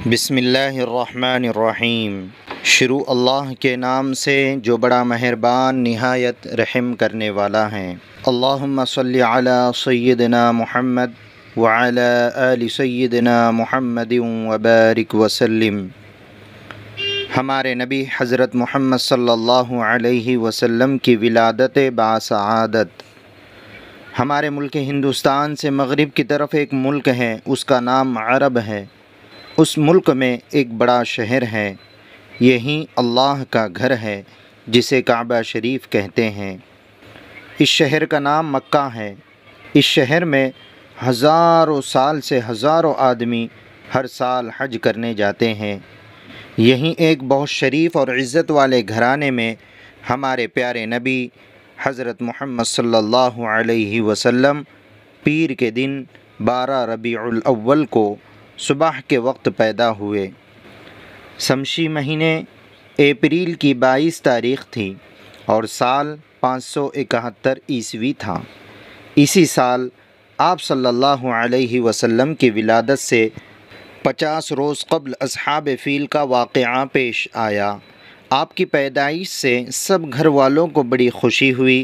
بسم اللہ الرحمن الرحیم۔ شروع اللہ کے نام سے جو بڑا مہربان نہایت رحم کرنے والا ہے۔ اللہم صلی علی سیدنا محمد وعلی آل سیدنا محمد وبارک وسلم۔ ہمارے نبی حضرت محمد صلی اللہ علیہ وسلم کی ولادت باسعادت۔ ہمارے ملک ہندوستان سے مغرب کی طرف ایک ملک ہے، اس کا نام عرب ہے۔ اس ملک میں ایک بڑا شہر ہے، یہی اللہ کا گھر ہے جسے کعبہ شریف کہتے ہیں۔ اس شہر کا نام مکہ ہے۔ اس شہر میں ہزاروں سال سے ہزاروں آدمی ہر سال حج کرنے جاتے ہیں۔ یہیں ایک بہت شریف اور عزت والے گھرانے میں ہمارے پیارے نبی حضرت محمد صلی اللہ علیہ وسلم پیر کے دن 12 ربیع الاول کو صبح کے وقت پیدا ہوئے۔ شمسی مہینے اپریل کی 22 تاریخ تھی اور سال 571 عیسوی تھا۔ اسی سال آپ صلی اللہ علیہ وسلم کی ولادت سے 50 روز قبل اصحاب فیل کا واقعہ پیش آیا۔ آپ کی پیدائش سے سب گھر والوں کو بڑی خوشی ہوئی۔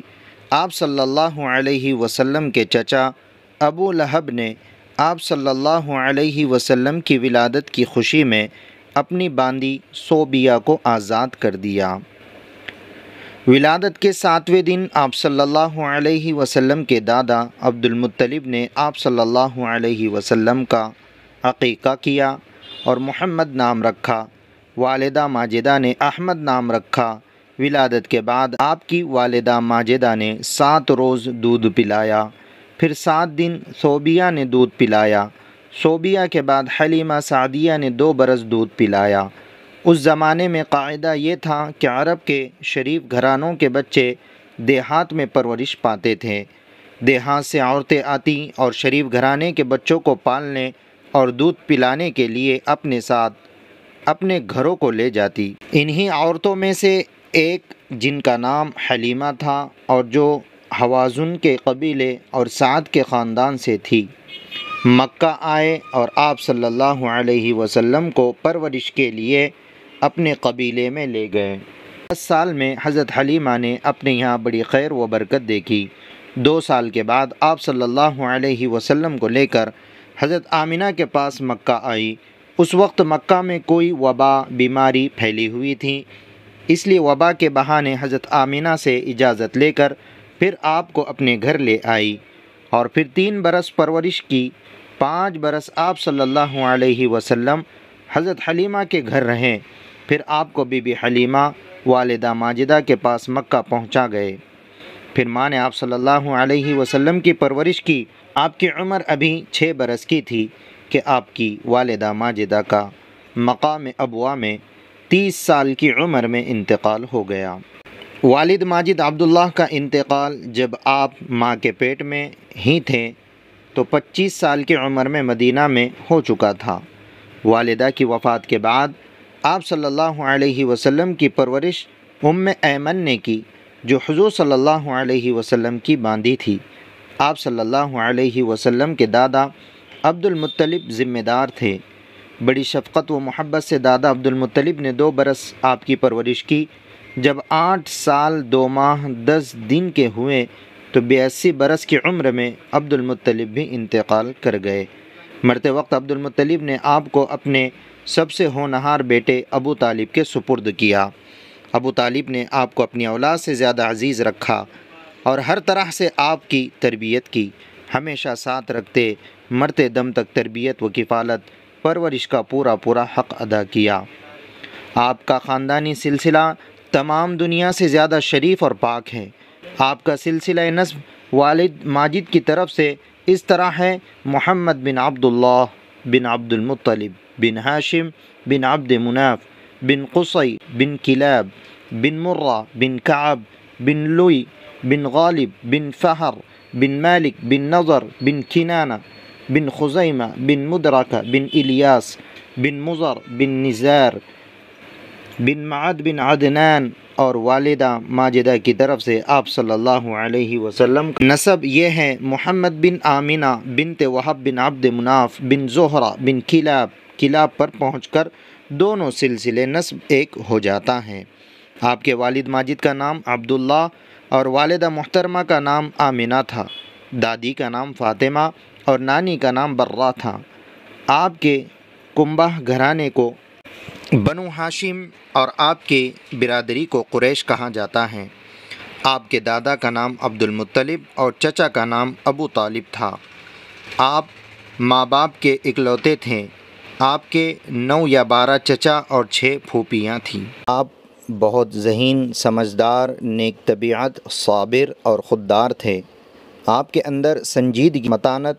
آپ صلی اللہ علیہ وسلم کے چچا ابو لہب نے آپ صلی اللہ علیہ وسلم کی ولادت کی خوشی میں اپنی باندی صوبیہ کو آزاد کر دیا۔ ولادت کے 7ویں دن آپ صلی اللہ علیہ وسلم کے دادا عبد المطلب نے آپ صلی اللہ علیہ وسلم کا عقیقہ کیا اور محمد نام رکھا۔ والدہ ماجدہ نے احمد نام رکھا۔ ولادت کے بعد آپ کی والدہ ماجدہ نے 7 روز دودھ پلایا، پھر 7 دن صوبیہ نے دودھ پلایا۔ صوبیہ کے بعد حلیمہ سعدیہ نے 2 برس دودھ پلایا۔ اس زمانے میں قاعدہ یہ تھا کہ عرب کے شریف گھرانوں کے بچے دیہات میں پرورش پاتے تھے۔ دیہات سے عورتیں آتی اور شریف گھرانے کے بچوں کو پالنے اور دودھ پلانے کے لیے اپنے ساتھ اپنے گھروں کو لے جاتی۔ انہی عورتوں میں سے ایک جن کا نام حلیمہ تھا اور جو حوازن کے قبیلے اور سعد کے خاندان سے تھی، مکہ آئے اور آپ صلی اللہ علیہ وسلم کو پرورش کے لیے اپنے قبیلے میں لے گئے۔ 10 سال میں حضرت حلیمہ نے اپنے یہاں بڑی خیر و برکت دیکھی۔ 2 سال کے بعد آپ صلی اللہ علیہ وسلم کو لے کر حضرت آمنہ کے پاس مکہ آئی۔ اس وقت مکہ میں کوئی وبا بیماری پھیلی ہوئی تھی، اس لیے وبا کے بہانے حضرت آمنہ سے اجازت لے کر پھر آپ کو اپنے گھر لے آئی اور پھر 3 برس پرورش کی۔ 5 برس آپ صلی اللہ علیہ وسلم حضرت حلیمہ کے گھر رہیں، پھر آپ کو بی بی حلیمہ والدہ ماجدہ کے پاس مکہ پہنچا گئے۔ پھر ماں نے آپ صلی اللہ علیہ وسلم کی پرورش کی۔ آپ کی عمر ابھی 6 برس کی تھی کہ آپ کی والدہ ماجدہ کا مقام ابوا میں 30 سال کی عمر میں انتقال ہو گیا۔ والد ماجد عبداللہ کا انتقال جب آپ ماں کے پیٹ میں ہی تھے تو 25 سال کی عمر میں مدینہ میں ہو چکا تھا۔ والدہ کی وفات کے بعد آپ صلی اللہ علیہ وسلم کی پرورش ام ایمن نے کی، جو حضور صلی اللہ علیہ وسلم کی باندی تھی۔ آپ صلی اللہ علیہ وسلم کے دادا عبد المطلب ذمہ دار تھے۔ بڑی شفقت و محبت سے دادا عبد المطلب نے 2 برس آپ کی پرورش کی۔ جب 8 سال 2 ماہ 10 دن کے ہوئے تو 82 برس کی عمر میں عبد المطلب بھی انتقال کر گئے۔ مرتے وقت عبد المطلب نے آپ کو اپنے سب سے ہونہار بیٹے ابو طالب کے سپرد کیا۔ ابو طالب نے آپ کو اپنی اولاد سے زیادہ عزیز رکھا اور ہر طرح سے آپ کی تربیت کی، ہمیشہ ساتھ رکھتے، مرتے دم تک تربیت و کفالت پرورش کا پورا حق ادا کیا۔ آپ کا خاندانی سلسلہ تمام دنیا سے زیادہ شریف اور پاک ہے۔ آپ کا سلسلہ نسب والد ماجد کی طرف سے اس طرح ہے: محمد بن عبداللہ بن عبد المطلب بن ہاشم بن عبد مناف بن قصی بن کلاب بن مرہ بن کعب بن لوی بن غالب بن فہر بن مالک بن نضر بن کنانہ بن خزیمہ بن مدرکہ بن الیاس بن مضر بن نزار بن معد بن عدنان، اور والدہ ماجدہ کی طرف سے آپ صلی اللہ علیہ وسلم کا نسب یہ ہے: محمد بن آمنہ بنت وہب بن عبد مناف بن زہرہ بن کلاب مشکلات پر پہنچ کر دونوں سلسلے نسب ایک ہو جاتا ہے۔ آپ کے والد ماجد کا نام عبداللہ اور والدہ محترمہ کا نام آمنہ تھا۔ دادی کا نام فاطمہ اور نانی کا نام برہ تھا۔ آپ کے کنبہ گھرانے کو بنو ہاشم اور آپ کی برادری کو قریش کہا جاتا ہے۔ آپ کے دادا کا نام عبد المطلب اور چچا کا نام ابو طالب تھا۔ آپ ماں باپ کے اکلوتے تھے۔ آپ کے 9 یا 12 چچا اور 6 پھوپھیاں تھیں۔ آپ بہت ذہین، سمجھدار، نیک طبیعت، صابر اور خوددار تھے۔ آپ کے اندر سنجیدگی، متانت،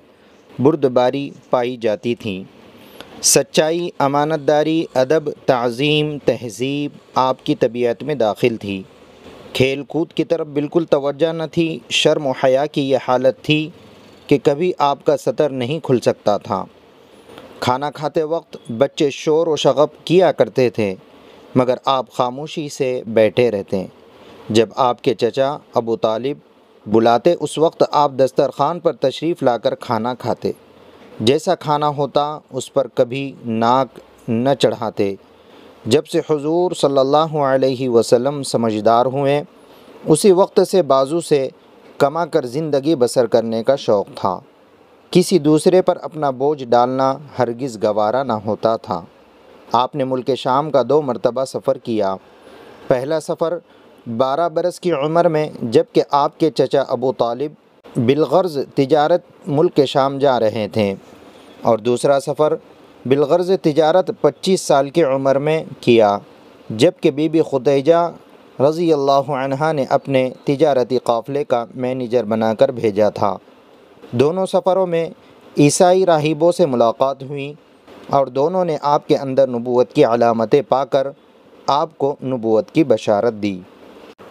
بردباری پائی جاتی تھی۔ سچائی، امانت داری، ادب، تعظیم، تہذیب آپ کی طبیعت میں داخل تھی۔ کھیل کود کی طرف بالکل توجہ نہ تھی۔ شرم و حیا کی یہ حالت تھی کہ کبھی آپ کا سطر نہیں کھل سکتا تھا۔ کھانا کھاتے وقت بچے شور و شغب کیا کرتے تھے، مگر آپ خاموشی سے بیٹھے رہتے۔ جب آپ کے چچا ابو طالب بلاتے اس وقت آپ دسترخوان پر تشریف لا کر کھانا کھاتے۔ جیسا کھانا ہوتا اس پر کبھی ناک نہ چڑھاتے۔ جب سے حضور صلی اللہ علیہ وسلم سمجھدار ہوئے، اسی وقت سے بازو سے کما کر زندگی بسر کرنے کا شوق تھا۔ کسی دوسرے پر اپنا بوجھ ڈالنا ہرگز گوارا نہ ہوتا تھا۔ آپ نے ملک شام کا 2 مرتبہ سفر کیا۔ پہلا سفر 12 برس کی عمر میں، جبکہ آپ کے چچا ابو طالب بالغرض تجارت ملک شام جا رہے تھے، اور دوسرا سفر بالغرض تجارت 25 سال کی عمر میں کیا، جبکہ بی بی خدیجہ رضی اللہ عنہا نے اپنے تجارتی قافلے کا مینیجر بنا کر بھیجا تھا۔ دونوں سفروں میں عیسائی راہبوں سے ملاقات ہوئی اور دونوں نے آپ کے اندر نبوت کی علامتیں پا کر آپ کو نبوت کی بشارت دی۔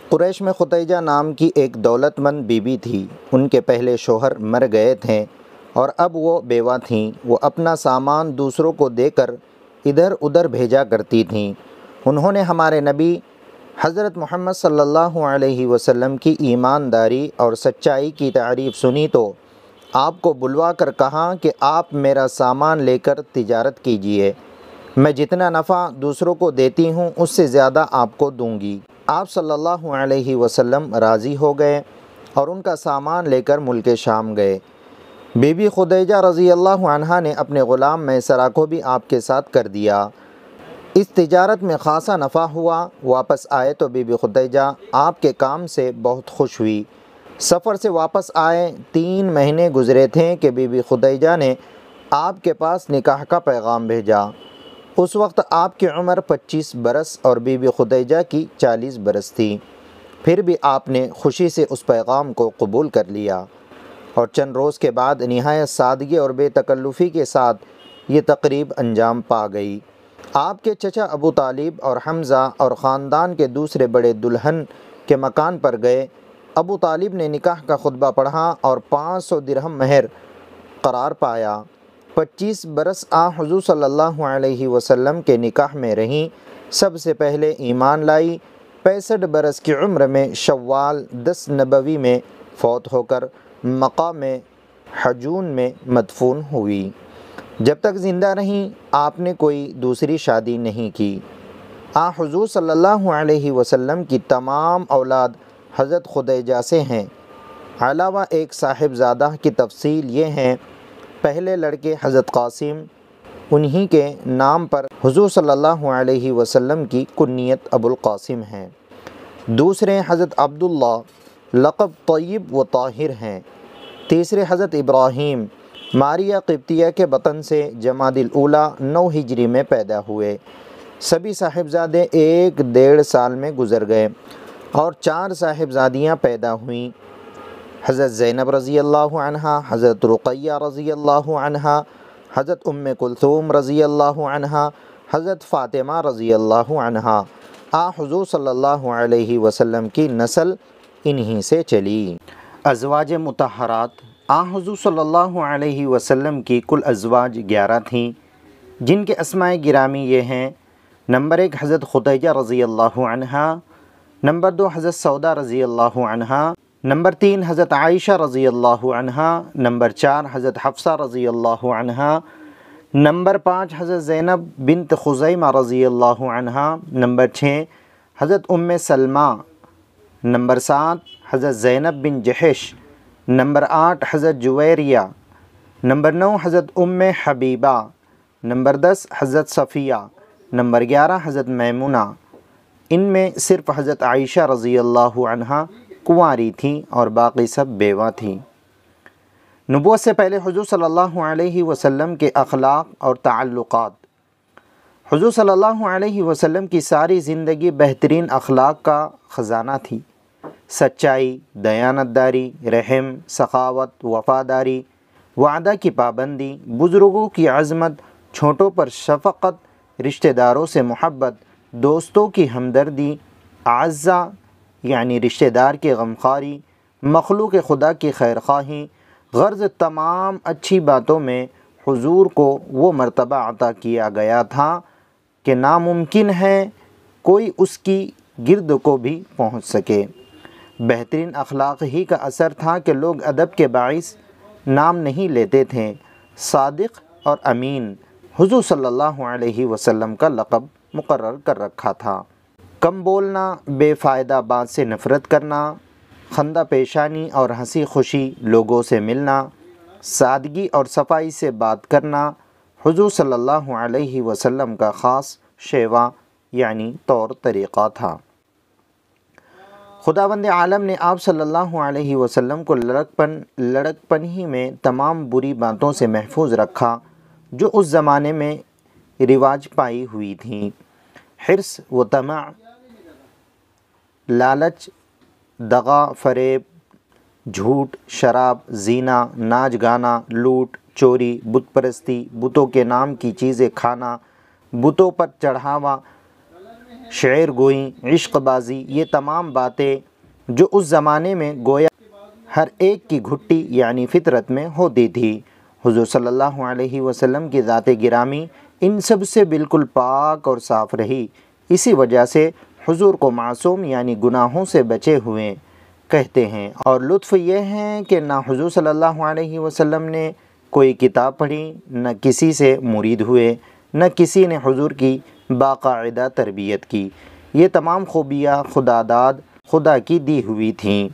قریش میں خدیجہ نام کی ایک دولت مند بیوی تھی۔ ان کے پہلے شوہر مر گئے تھے اور اب وہ بیوہ تھیں۔ وہ اپنا سامان دوسروں کو دے کر ادھر ادھر بھیجا کرتی تھیں۔ انہوں نے ہمارے نبی حضرت محمد صلی اللہ علیہ وسلم کی ایمانداری اور سچائی کی تعریف سنی تو آپ کو بلوا کر کہا کہ آپ میرا سامان لے کر تجارت کیجئے، میں جتنا نفع دوسروں کو دیتی ہوں اس سے زیادہ آپ کو دوں گی۔ آپ صلی اللہ علیہ وسلم راضی ہو گئے اور ان کا سامان لے کر ملک شام گئے۔ بی بی خدیجہ رضی اللہ عنہا نے اپنے غلام میسرہ کو بھی آپ کے ساتھ کر دیا۔ اس تجارت میں خاصا نفع ہوا۔ واپس آئے تو بی بی خدیجہ آپ کے کام سے بہت خوش ہوئی۔ سفر سے واپس آئے 3 مہینے گزرے تھے کہ بی بی خدیجہ نے آپ کے پاس نکاح کا پیغام بھیجا۔ اس وقت آپ کی عمر 25 برس اور بی بی خدیجہ کی 40 برس تھی۔ پھر بھی آپ نے خوشی سے اس پیغام کو قبول کر لیا، اور چند روز کے بعد نہایت سادگی اور بے تکلفی کے ساتھ یہ تقریب انجام پا گئی۔ آپ کے چچا ابو طالب اور حمزہ اور خاندان کے دوسرے بڑے دلہن کے مکان پر گئے۔ ابو طالب نے نکاح کا خطبہ پڑھا اور 500 درہم مہر قرار پایا۔ 25 برس حضور صلی اللہ علیہ وسلم کے نکاح میں رہیں۔ سب سے پہلے ایمان لائی۔ 65 برس کی عمر میں شوال 10 نبوی میں فوت ہو کر مقام حجون میں مدفون ہوئی۔ جب تک زندہ رہیں آپ نے کوئی دوسری شادی نہیں کی۔ حضور صلی اللہ علیہ وسلم کی تمام اولاد حضرت خدیجہ سے ہیں۔ علاوہ ایک صاحبزادہ کی تفصیل یہ ہیں، پہلے لڑکے حضرت قاسم، انہی کے نام پر حضور صلی اللہ علیہ وسلم کی کنیت ابو القاسم ہیں۔ دوسرے حضرت عبداللہ، لقب طیب و طاہر ہیں۔ تیسرے حضرت ابراہیم، ماریہ قبطیہ کے بطن سے جمادی الاولیٰ 9 ہجری میں پیدا ہوئے۔ سبھی صاحبزادے 1.5 سال میں گزر گئے اور 4 صاحبزادیاں پیدا ہوئیں، حضرت زینب رضی اللہ عنہا، حضرت رقیہ رضی اللہ عنہا، حضرت کلثوم رضی اللہ عنہا، حضرت فاطمہ رضی اللہ عنہا۔ حضور صلی اللہ علیہ وسلم کی نسل انہی سے چلی۔ ازواج مطہرات، حضور صلی اللہ علیہ وسلم کی کل ازواج 11 تھیں، جن کے اسماء گرامی یہ ہیں: نمبر 1 حضرت خدیجہ رضی اللہ عنہا، نمبر 2 حضرت سودا رضی اللہ عنہا، نمبر 3 حضرت عائشہ رضی اللہ عنہا، نمبر 4 حضرت حفصہ رضی اللہ عنہا، نمبر 5 حضرت زینب بنت خزیمہ رضی اللہ عنہا۔ نمبر 6 حضرت سلمہ۔ نمبر 7 حضرت زینب بن جحش۔ نمبر 8 حضرت جویریہ۔ نمبر 9 حضرت حبیبہ۔ نمبر 10 حضرت صفیہ۔ نمبر 11 حضرت میمونہ۔ ان میں صرف حضرت عائشہ رضی اللہ عنہا کنواری تھیں اور باقی سب بیوہ تھیں۔ نبوت سے پہلے حضور صلی اللہ علیہ وسلم کے اخلاق اور تعلقات۔ حضور صلی اللہ علیہ وسلم کی ساری زندگی بہترین اخلاق کا خزانہ تھی۔ سچائی، دیانتداری، رحم، سخاوت، وفاداری، وعدہ کی پابندی، بزرگوں کی عظمت، چھوٹوں پر شفقت، رشتہ داروں سے محبت، دوستوں کی ہمدردی، اعزہ یعنی رشتہ دار کی غمخواری، مخلوق خدا کی خیرخواہی، غرض تمام اچھی باتوں میں حضور کو وہ مرتبہ عطا کیا گیا تھا کہ ناممکن ہے کوئی اس کی گرد کو بھی پہنچ سکے۔ بہترین اخلاق ہی کا اثر تھا کہ لوگ ادب کے باعث نام نہیں لیتے تھے۔ صادق اور امین حضور صلی اللہ علیہ وسلم کا لقب مقرر کر رکھا تھا۔ کم بولنا، بے فائدہ بات سے نفرت کرنا، خندہ پیشانی اور ہنسی خوشی لوگوں سے ملنا، سادگی اور صفائی سے بات کرنا حضور صلی اللہ علیہ وسلم کا خاص شیوا یعنی طور طریقہ تھا۔ خداوند عالم نے آپ صلی اللہ علیہ وسلم کو لڑکپن ہی میں تمام بری باتوں سے محفوظ رکھا جو اس زمانے میں رواج پائی ہوئی تھیں۔ حرص و طمع، لالچ، دغا، فریب، جھوٹ، شراب، زینہ، ناچ گانا، لوٹ، چوری، بت پرستی، بتوں کے نام کی چیزیں کھانا، بتوں پر چڑھاوا، شعر گوئی، عشق بازی، یہ تمام باتیں جو اس زمانے میں گویا ہر ایک کی گھٹی یعنی فطرت میں ہوتی تھی، حضور صلی اللہ علیہ وسلم کی ذات گرامی ان سب سے بالکل پاک اور صاف رہی۔ اسی وجہ سے حضور کو معصوم یعنی گناہوں سے بچے ہوئے کہتے ہیں، اور لطف یہ ہے کہ نہ حضور صلی اللہ علیہ وسلم نے کوئی کتاب پڑھی، نہ کسی سے مرید ہوئے، نہ کسی نے حضور کی باقاعدہ تربیت کی۔ یہ تمام خوبیاں خدا کی دی ہوئی تھیں۔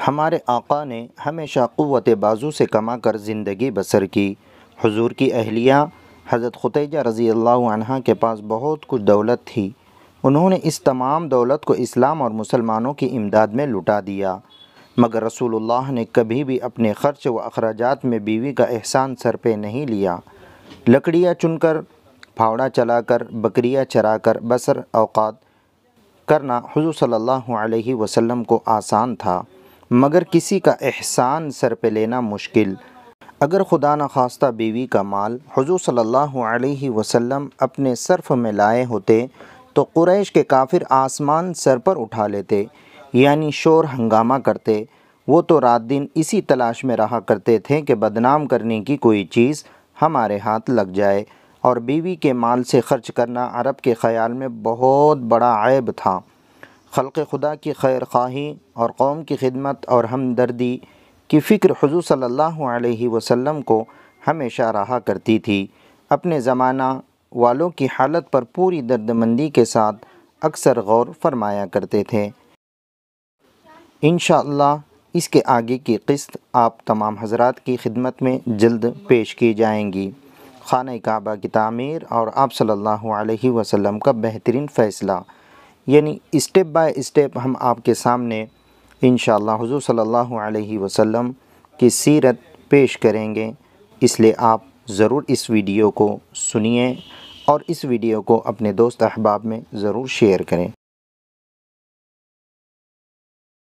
ہمارے آقا نے ہمیشہ قوت بازو سے کما کر زندگی بسر کی۔ حضور کی اہلیہ حضرت خدیجہ رضی اللہ عنہا کے پاس بہت کچھ دولت تھی۔ انہوں نے اس تمام دولت کو اسلام اور مسلمانوں کی امداد میں لٹا دیا، مگر رسول اللہ نے کبھی بھی اپنے خرچ و اخراجات میں بیوی کا احسان سر پہ نہیں لیا۔ لکڑیاں چن کر، پھاوڑا چلا کر، بکریاں چرا کر بسر اوقات کرنا حضور صلی اللہ علیہ وسلم کو آسان تھا، مگر کسی کا احسان سر پہ لینا مشکل۔ اگر خدا نخواستہ بیوی کا مال حضور صلی اللہ علیہ وسلم اپنے صرف میں لائے ہوتے تو قریش کے کافر آسمان سر پر اٹھا لیتے، یعنی شور ہنگامہ کرتے۔ وہ تو رات دن اسی تلاش میں رہا کرتے تھے کہ بدنام کرنے کی کوئی چیز ہمارے ہاتھ لگ جائے، اور بیوی کے مال سے خرچ کرنا عرب کے خیال میں بہت بڑا عیب تھا۔ خلق خدا کی خیر خواہی اور قوم کی خدمت اور ہمدردی کی فکر حضور صلی اللہ علیہ وسلم کو ہمیشہ رہا کرتی تھی۔ اپنے زمانہ والوں کی حالت پر پوری دردمندی کے ساتھ اکثر غور فرمایا کرتے تھے۔ انشاءاللہ اس کے آگے کی قسط آپ تمام حضرات کی خدمت میں جلد پیش کی جائیں گی۔ خانہ کعبہ کی تعمیر اور آپ صلی اللہ علیہ وسلم کا بہترین فیصلہ، یعنی اسٹیپ بائی اسٹیپ ہم آپ کے سامنے انشاءاللہ حضور صلی اللہ علیہ وسلم کی سیرت پیش کریں گے، اس لیے آپ ضرور اس ویڈیو کو سنیے اور اس ویڈیو کو اپنے دوست احباب میں ضرور شیئر کریں۔